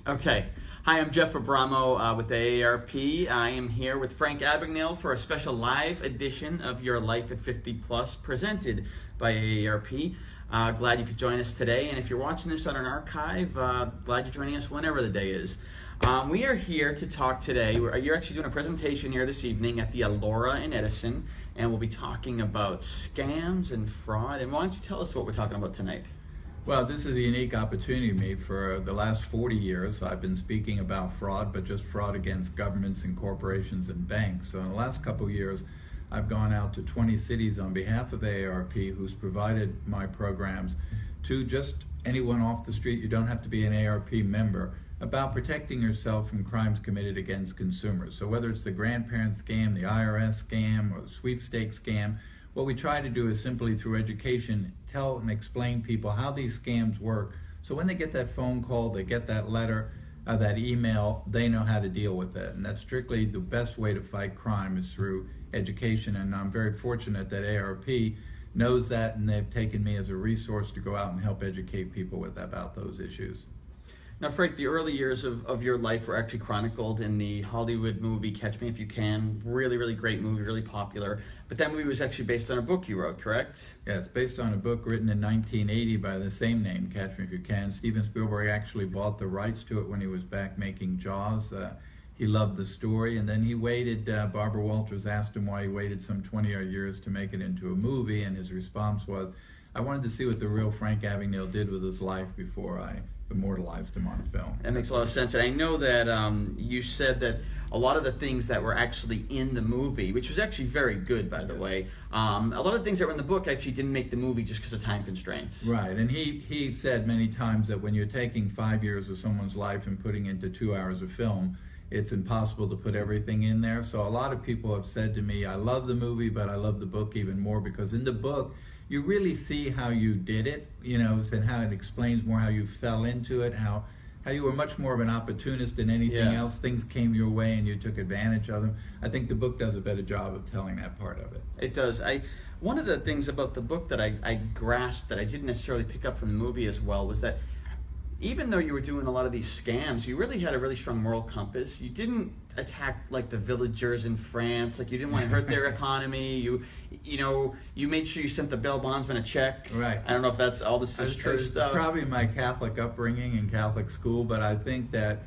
Okay. Hi, I'm Jeff Abramo with the AARP. I am here with Frank Abagnale for a special live edition of Your Life at 50 Plus presented by AARP. Glad you could join us today. And if you're watching this on an archive, glad you're joining us whenever the day is. We are here to talk today. You're actually doing a presentation here this evening at the Alora in Edison, and we'll be talking about scams and fraud. And why don't you tell us what we're talking about tonight? Well, this is a unique opportunity to me. For the last 40 years, I've been speaking about fraud, but just fraud against governments and corporations and banks. So in the last couple of years, I've gone out to 20 cities on behalf of AARP, who's provided my programs to just anyone off the street. You don't have to be an AARP member, about protecting yourself from crimes committed against consumers. So whether it's the grandparent scam, the IRS scam, or the sweepstakes scam, what we try to do is simply through education tell and explain people how these scams work, so when they get that phone call, they get that letter, that email, they know how to deal with it. And that's strictly the best way to fight crime, is through education. And I'm very fortunate that AARP knows that, and they've taken me as a resource to go out and help educate people about those issues. Now, Frank, the early years of your life were actually chronicled in the Hollywood movie Catch Me If You Can. Really, really great movie, really popular. But that movie was actually based on a book you wrote, correct? Yeah, it's based on a book written in 1980 by the same name, Catch Me If You Can. Steven Spielberg actually bought the rights to it when he was back making Jaws. He loved the story, and then he waited. Barbara Walters asked him why he waited some 20-odd years to make it into a movie, and his response was, I wanted to see what the real Frank Abagnale did with his life before I immortalized him on film. That makes a lot of sense. And I know that you said that a lot of the things that were actually in the movie, which was actually very good, by the way, a lot of things that were in the book actually didn't make the movie just because of time constraints. Right, and he said many times that when you're taking 5 years of someone's life and putting into 2 hours of film, it's impossible to put everything in there. So a lot of people have said to me, I love the movie, but I love the book even more, because in the book, you really see how you did it, and how it explains more how you fell into it, how you were much more of an opportunist than anything else. Things came your way and you took advantage of them. I think the book does a better job of telling that part of it. It does. One of the things about the book that I grasped that I didn't necessarily pick up from the movie as well was that even though you were doing a lot of these scams, you really had a really strong moral compass. You didn't attack like the villagers in France. Like, you didn't want to hurt their economy. You made sure you sent the bail bondsman a check. Right. I don't know if that's all this is true stuff. Probably my Catholic upbringing and Catholic school, but I think that,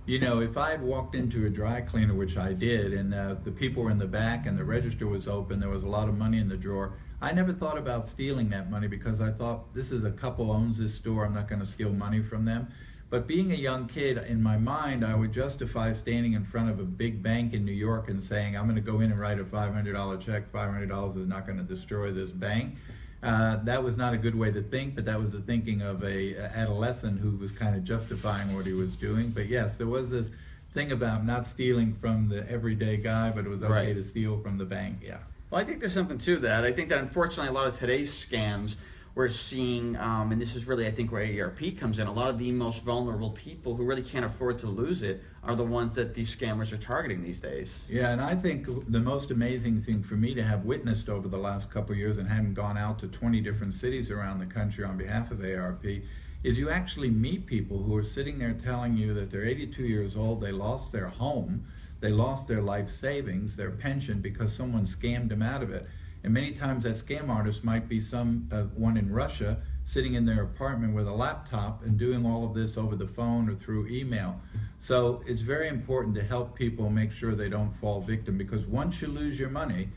if I had walked into a dry cleaner, which I did, and the people were in the back and the register was open, there was a lot of money in the drawer, I never thought about stealing that money, because I thought, this is a couple owns this store, I'm not going to steal money from them. But being a young kid, in my mind, I would justify standing in front of a big bank in New York and saying, I'm going to go in and write a $500 check. $500 is not going to destroy this bank. That was not a good way to think, but that was the thinking of a adolescent who was kind of justifying what he was doing. But yes, there was this thing about not stealing from the everyday guy, but it was okay to steal from the bank. Yeah. Well, I think there's something to that. I think that unfortunately a lot of today's scams we're seeing, and this is really, I think, where AARP comes in, a lot of the most vulnerable people who really can't afford to lose it are the ones that these scammers are targeting these days. Yeah, and I think the most amazing thing for me to have witnessed over the last couple of years, and having gone out to 20 different cities around the country on behalf of AARP, is you actually meet people who are sitting there telling you that they're 82 years old, they lost their home, they lost their life savings, their pension, because someone scammed them out of it. And many times that scam artist might be one in Russia sitting in their apartment with a laptop and doing all of this over the phone or through email. So it's very important to help people make sure they don't fall victim, because once you lose your money,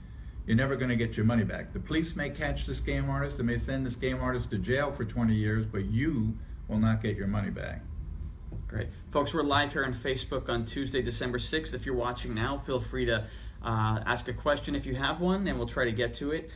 you're never going to get your money back. The police may catch the scam artist, they may send the scam artist to jail for 20 years, but you will not get your money back. Great. Folks, we're live here on Facebook on Tuesday, December 6th. If you're watching now, feel free to ask a question if you have one, and we'll try to get to it.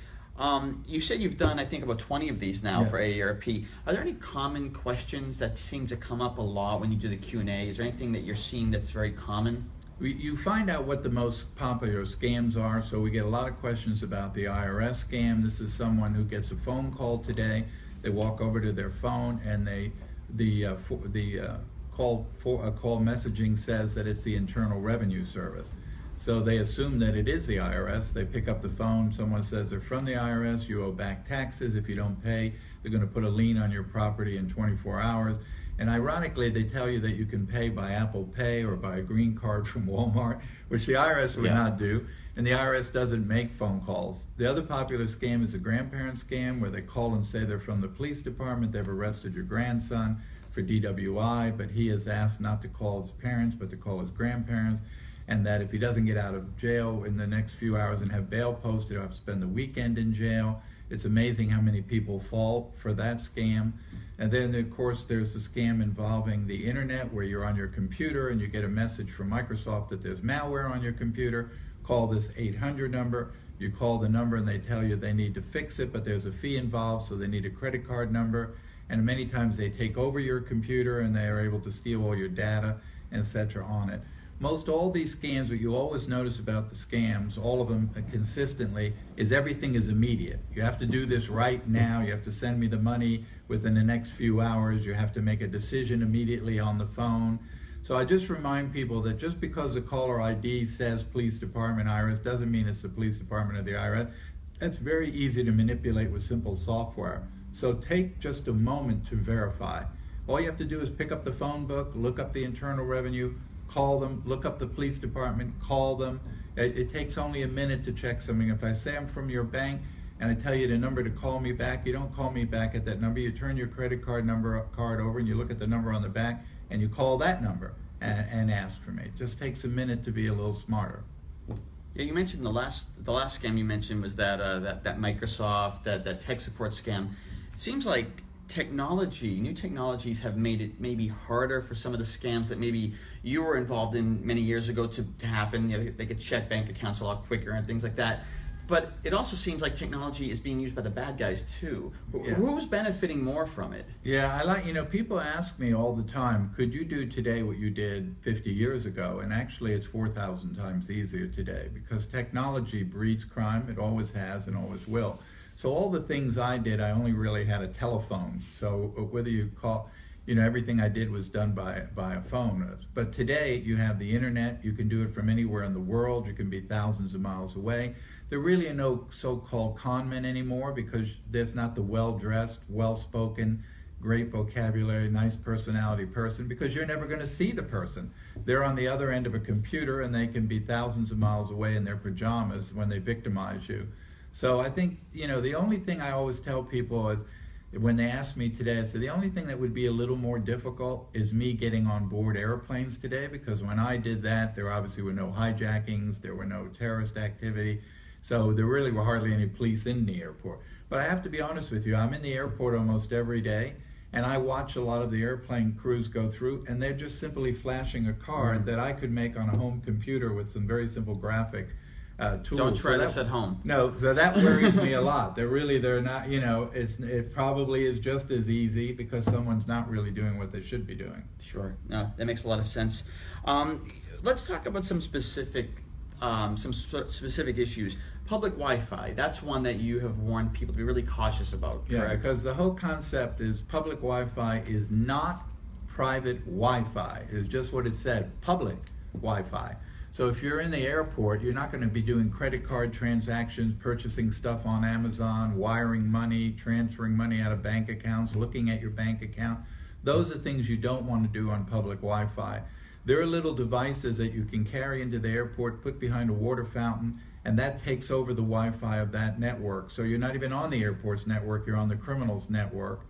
You said you've done, I think, about 20 of these now for AARP. Are there any common questions that seem to come up a lot when you do the Q&A? Is there anything that you're seeing that's very common? You find out what the most popular scams are. So we get a lot of questions about the IRS scam. This is someone who gets a phone call today. They walk over to their phone, and the call messaging says that it's the Internal Revenue Service. So they assume that it is the IRS. They pick up the phone, someone says they're from the IRS, you owe back taxes. If you don't pay, they're going to put a lien on your property in 24 hours. And ironically, they tell you that you can pay by Apple Pay or by a green card from Walmart, which the IRS would not do. And the IRS doesn't make phone calls. The other popular scam is a grandparent scam, where they call and say they're from the police department, they've arrested your grandson for DWI, but he is asked not to call his parents, but to call his grandparents, and that if he doesn't get out of jail in the next few hours and have bail posted, he'll have to spend the weekend in jail. It's amazing how many people fall for that scam. And then, of course, there's the scam involving the internet, where you're on your computer and you get a message from Microsoft that there's malware on your computer. Call this 800 number. You call the number and they tell you they need to fix it, but there's a fee involved, so they need a credit card number. And many times they take over your computer and they are able to steal all your data, etc. on it. Most all these scams, what you always notice about the scams, all of them consistently, is everything is immediate. You have to do this right now. You have to send me the money within the next few hours. You have to make a decision immediately on the phone. So I just remind people that just because the caller ID says police department, IRS, doesn't mean it's the police department or the IRS. That's very easy to manipulate with simple software. So take just a moment to verify. All you have to do is pick up the phone book, look up the Internal Revenue, call them, look up the police department, call them. It takes only a minute to check something. If I say I'm from your bank and I tell you the number to call me back, you don't call me back at that number. You turn your credit card card over and you look at the number on the back and you call that number and ask for me. It just takes a minute to be a little smarter. Yeah, you mentioned the last scam you mentioned was that Microsoft, that tech support scam. It seems like new technologies have made it maybe harder for some of the scams that maybe you were involved in many years ago to happen. You know, they could check bank accounts a lot quicker and things like that. But it also seems like technology is being used by the bad guys too. Yeah. Who's benefiting more from it? Yeah, people ask me all the time, could you do today what you did 50 years ago? And actually it's 4,000 times easier today, because technology breeds crime. It always has and always will. So all the things I did, I only really had a telephone. So whether you call, everything I did was done by a phone. But today you have the internet. You can do it from anywhere in the world. You can be thousands of miles away. There really are no so-called con men anymore, because there's not the well-dressed, well-spoken, great vocabulary, nice personality person, because you're never going to see the person. They're on the other end of a computer and they can be thousands of miles away in their pajamas when they victimize you. So I think, the only thing I always tell people is, when they ask me today, I say the only thing that would be a little more difficult is me getting on board airplanes today, because when I did that, there obviously were no hijackings, there were no terrorist activity, so there really were hardly any police in the airport. But I have to be honest with you, I'm in the airport almost every day, and I watch a lot of the airplane crews go through, and they're just simply flashing a card that I could make on a home computer with some very simple graphic tools. Don't try this at home. No, so that worries me a lot. They're not, it probably is just as easy, because someone's not really doing what they should be doing. Sure, no, that makes a lot of sense. Let's talk about some specific issues. Public Wi-Fi, that's one that you have warned people to be really cautious about, correct? Yeah, because the whole concept is public Wi-Fi is not private Wi-Fi. It's just what it said, public Wi-Fi. So if you're in the airport, you're not going to be doing credit card transactions, purchasing stuff on Amazon, wiring money, transferring money out of bank accounts, looking at your bank account. Those are things you don't want to do on public Wi-Fi. There are little devices that you can carry into the airport, put behind a water fountain, and that takes over the Wi-Fi of that network. So you're not even on the airport's network, you're on the criminal's network.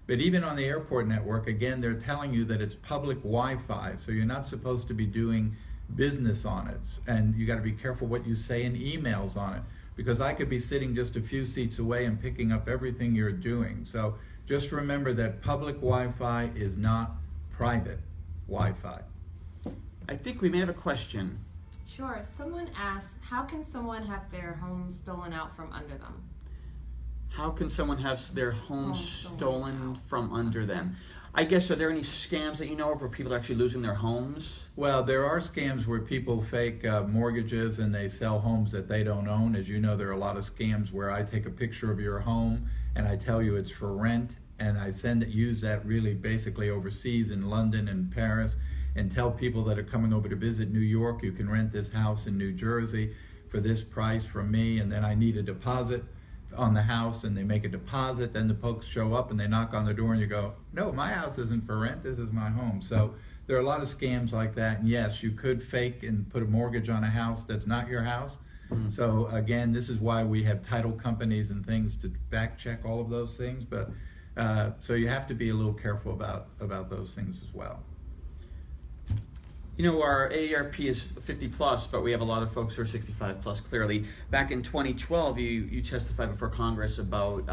But even on the airport network, again, they're telling you that it's public Wi-Fi, so you're not supposed to be doing business on it, and you got to be careful what you say in emails on it, because I could be sitting just a few seats away and picking up everything you're doing. So just remember that public Wi-Fi is not private Wi-Fi. I think we may have a question. Sure. Someone asked, how can someone have their home stolen out from under them? How can someone have their home stolen from under them? I guess, are there any scams that you know of where people are actually losing their homes? Well, there are scams where people fake mortgages and they sell homes that they don't own. As you know, there are a lot of scams where I take a picture of your home and I tell you it's for rent, and I use that really basically overseas in London and Paris, and tell people that are coming over to visit New York, you can rent this house in New Jersey for this price from me, and then I need a deposit on the house and they make a deposit, then the folks show up and they knock on the door and you go, no, my house isn't for rent, this is my home. So there are a lot of scams like that, and yes, you could fake and put a mortgage on a house that's not your house. Mm-hmm. So again, this is why we have title companies and things to back check all of those things, but so you have to be a little careful about those things as well. You know, our AARP is 50 plus, but we have a lot of folks who are 65 plus, clearly. Back in 2012, you testified before Congress about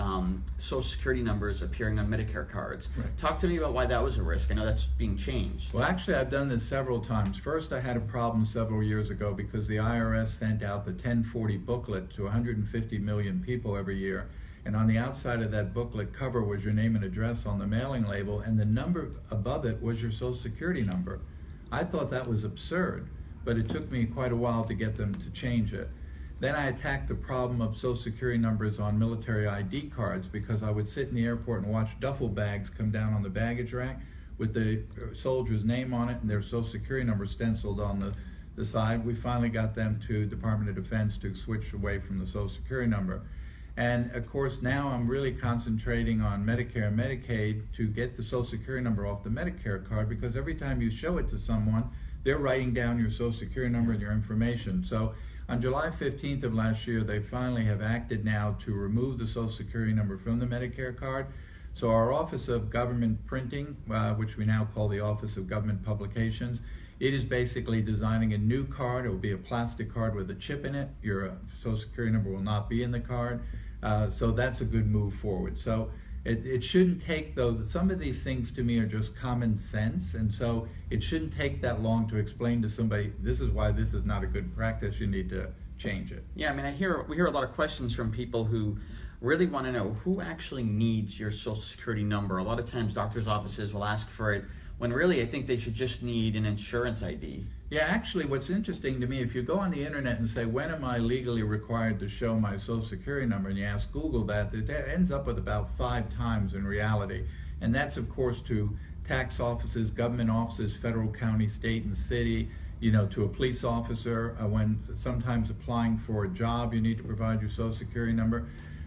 Social Security numbers appearing on Medicare cards. Right. Talk to me about why that was a risk. I know that's being changed. Well, actually, I've done this several times. First, I had a problem several years ago because the IRS sent out the 1040 booklet to 150 million people every year. And on the outside of that booklet cover was your name and address on the mailing label, and the number above it was your Social Security number. I thought that was absurd, but it took me quite a while to get them to change it. Then I attacked the problem of Social Security numbers on military ID cards because I would sit in the airport and watch duffel bags come down on the baggage rack with the soldier's name on it and their Social Security number stenciled on the side. We finally got them to Department of Defense to switch away from the Social Security number. And of course, now I'm really concentrating on Medicare and Medicaid to get the Social Security number off the Medicare card, because every time you show it to someone, they're writing down your Social Security number and your information. So on July 15th of last year, they finally have acted now to remove the Social Security number from the Medicare card. So our Office of Government Printing, which we now call the Office of Government Publications, it is basically designing a new card. It will be a plastic card with a chip in it. Your Social Security number will not be in the card. So that's a good move forward. So it shouldn't take, though, some of these things to me are just common sense, and so it shouldn't take that long to explain to somebody, this is why this is not a good practice, you need to change it. Yeah, I mean, we hear a lot of questions from people who really want to know who actually needs your Social Security number. A lot of times doctors' offices will ask for it, when really I think they should just need an insurance ID. Yeah, actually what's interesting to me, if you go on the internet and say, when am I legally required to show my Social Security number, and you ask Google that, it ends up with about 5 times in reality. And that's of course to tax offices, government offices, federal, county, state, and city, to a police officer. When sometimes applying for a job, you need to provide your Social Security number.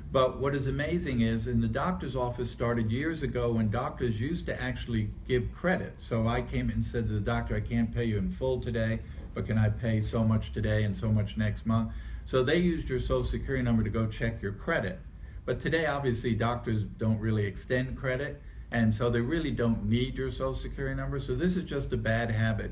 But what is amazing is, in the doctor's office started years ago when doctors used to actually give credit. So I came and said to the doctor, I can't pay you in full today, but can I pay so much today and so much next month? So they used your Social Security number to go check your credit. But today, obviously, doctors don't really extend credit, and so they really don't need your Social Security number. So this is just a bad habit.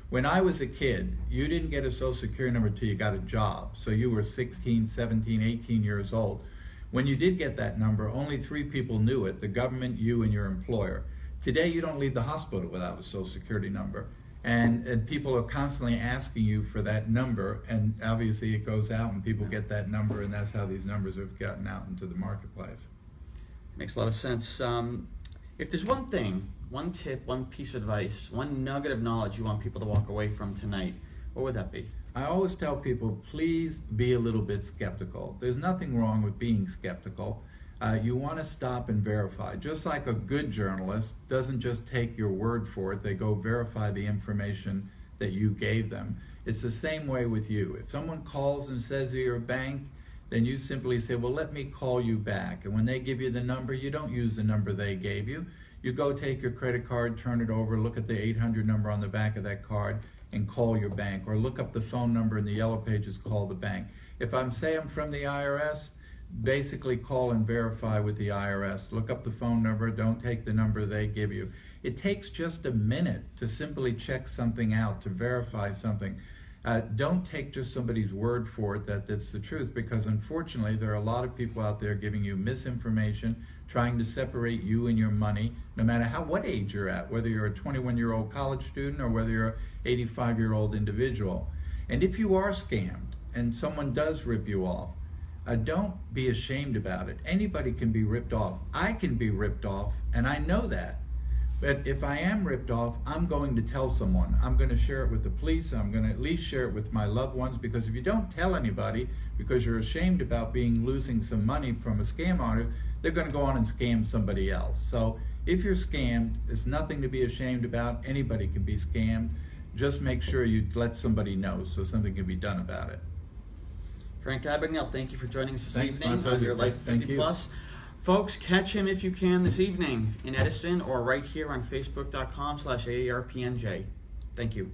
When I was a kid, you didn't get a Social Security number until you got a job. So you were 16, 17, 18 years old. When you did get that number, only 3 people knew it: the government, you, and your employer. Today, you don't leave the hospital without a Social Security number. And people are constantly asking you for that number, and obviously it goes out and people get that number, and that's how these numbers have gotten out into the marketplace. Makes a lot of sense. If there's one thing, one tip, one piece of advice, one nugget of knowledge you want people to walk away from tonight, what would that be? I always tell people, please be a little bit skeptical. There's nothing wrong with being skeptical. You want to stop and verify. Just like a good journalist doesn't just take your word for it, they go verify the information that you gave them. It's the same way with you. If someone calls and says you're a bank, then you simply say, well, let me call you back. And when they give you the number, you don't use the number they gave you. You go take your credit card, turn it over, look at the 800 number on the back of that card, and call your bank, or look up the phone number in the yellow pages, call the bank. If I'm from the IRS, basically call and verify with the IRS. Look up the phone number, don't take the number they give you. It takes just a minute to simply check something out, to verify something. Don't take just somebody's word for it that that's the truth, because unfortunately there are a lot of people out there giving you misinformation, trying to separate you and your money, no matter what age you're at, whether you're a 21-year-old college student or whether you're an 85-year-old individual. And if you are scammed and someone does rip you off, don't be ashamed about it. Anybody can be ripped off. I can be ripped off, and I know that. But if I am ripped off, I'm going to tell someone. I'm going to share it with the police. I'm going to at least share it with my loved ones, because if you don't tell anybody because you're ashamed about losing some money from a scam artist, they're going to go on and scam somebody else. So if you're scammed, there's nothing to be ashamed about. Anybody can be scammed. Just make sure you let somebody know so something can be done about it. Frank Abagnale, thank you for joining us this Thanks, my evening on pleasure. Your Life Thank 50 you. Plus. Folks, catch him if you can this evening in Edison or right here on Facebook.com/AARPNJ. Thank you.